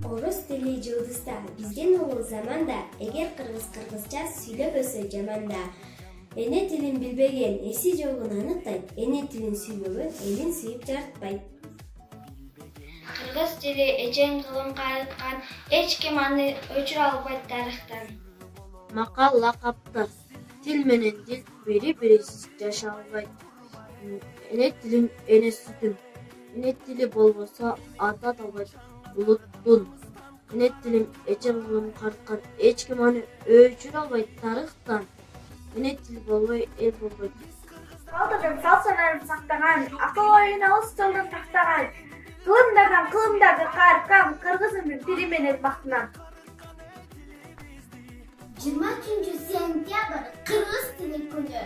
Орус тили жылдызда, бизден улуу заманда, эгер кыргызча сүйлөп өсө жаманда. Эне тилин билбеген эси жогун аныктайт, эне тилин сүйлөгөн элин сүйүп жаратпайт. Кыргыз тили эчең кылым кайыткан, эч ким аны өчүрө албайт тарыхтан. Макал лакаптар, тил менен дил бири-бирисиз жаша албайт. Эне тилин эне сүтүн, эне тили болбосо ата албайт улуттун. Эне тилин эчең кылым кайыткан, эч ким аны өчүрө албайт тарыхтан. Эне тил болбой эл болбойт. Салттардын салт-санаарын сактаган, акыл-оюн алыстыгын тактаган, кылымдардан кылымдарды кайырткан кыргыздын тили менен бактынан. 23 сентябрь кыргыз тили күнү.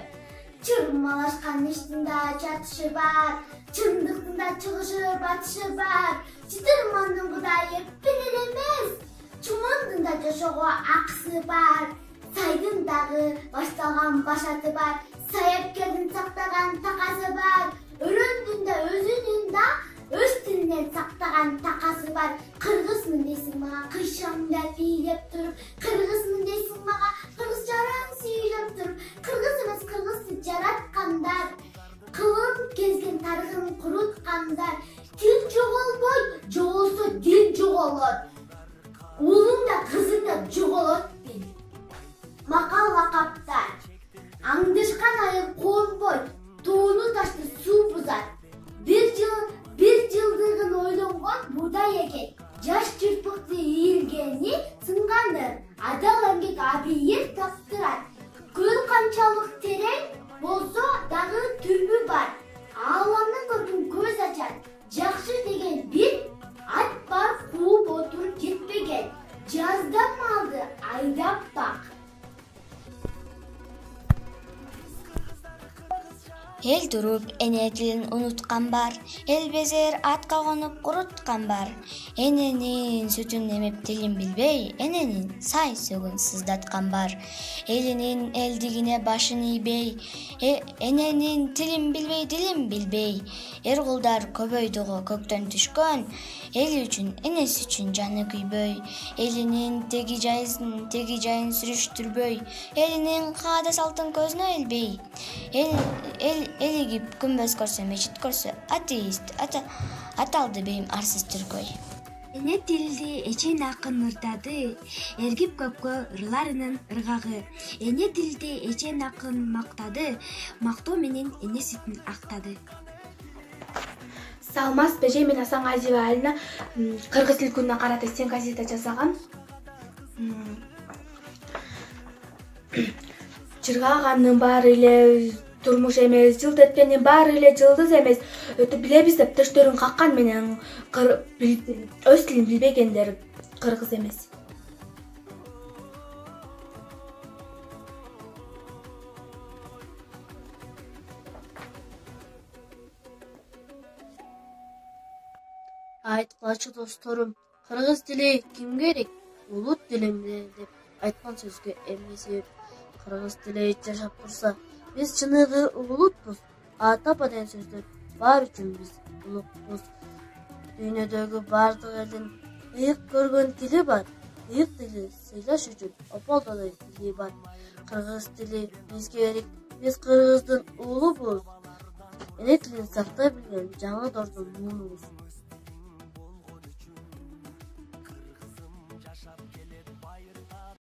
Чырмалашкан иштин да жатышы бар, чындыктын да чыгышы батышы бар. Чытырмандын кудайы бир эмес, чумондун да жашоого акысы бар. Сайдын дагы башталган башаты бар, саяпкердин сактаган такасы бар. Өрөндүн да өзүнүн да өз тилинен сактаган такасы бар. Кыргызмын дейсиң мага кыйшамда бийлеп туруп, кыргызмын дейсиң мага кыргызчараң сүйлөп туруп. Кыргыз эмес кыргызды жараткандар, кылым кезген тарыхын куруткандар. Тил жоголбойт, жоголсо дил жоголот. Уулуң да кызың да жоголот дейт. Макал лакаптар. Аңдышкан айыл коонбойт, тоону ташты суу бузат. Бир жылдыгын ойлонгон буудай экен. Жаш чырпыкты ийилгени сынгандыр. Адал эмгек абийир таптырат. Көл канчалык терең болсо дагы түбү бар. Ааламды көргөн көз ачат. Жакшы деген бир ат бар, кууп отуруп жетпеген. Жазда малды айдап бак. Эл туруп эне тилин унуткан бар, эл безер атка конуп куруткан бар. Эненин сүтүн эмип тилин билбей, эненин сай сөгүн сыздаткан бар. Элинин элдигине башын ийбей, эненин тилин билбей, дилин билбей. Эр кулдар көбөйдүгү көктөн түшкөн, эл үчүн, энеси үчүн жаны күйбөй. Элинин теги жайын сүрүштүрбөй, элинин каада салтын көзүнө илбей. Элигип күмбөз көрсө, мечит көрсө, атеист, аталды бейим арсыз түркөй. Эне тилди эчен акын ырдады, эргип көпкө ырларынын ыргагы. Эне тилди эчен акын мактады, мактоо менен эне сүтүн актады. Салмас Бежей мен Асан Газиева Алина кыргыз тил күнүнө карата сен газета жасаган. Чыргаганын баары эле турмуш эмес, жылт эткендин баары эле жылдыз эмес. Билебиз деп төштөрүн каккан менен өз тилин билбегендер кыргыз эмес. Айткылачы досторум, кыргыз тили ким керек? Улут тилимде деп айткан сөзгө эмне себеп? Кыргыз тили жашап турса, биз чыныгы улутпуз. Ата баба деген сөздөр баары үчүн биз улутпуз. Дүйнөдөгү бардык элдин ыйык көргөн тили бар. Ыйык тили сыйлаш үчүн ополдой тили бар. Кыргыз тили бизге керек, биз кыргыздын уулубуз. Эне тилин сактай билген жаңы дордун муунубуз.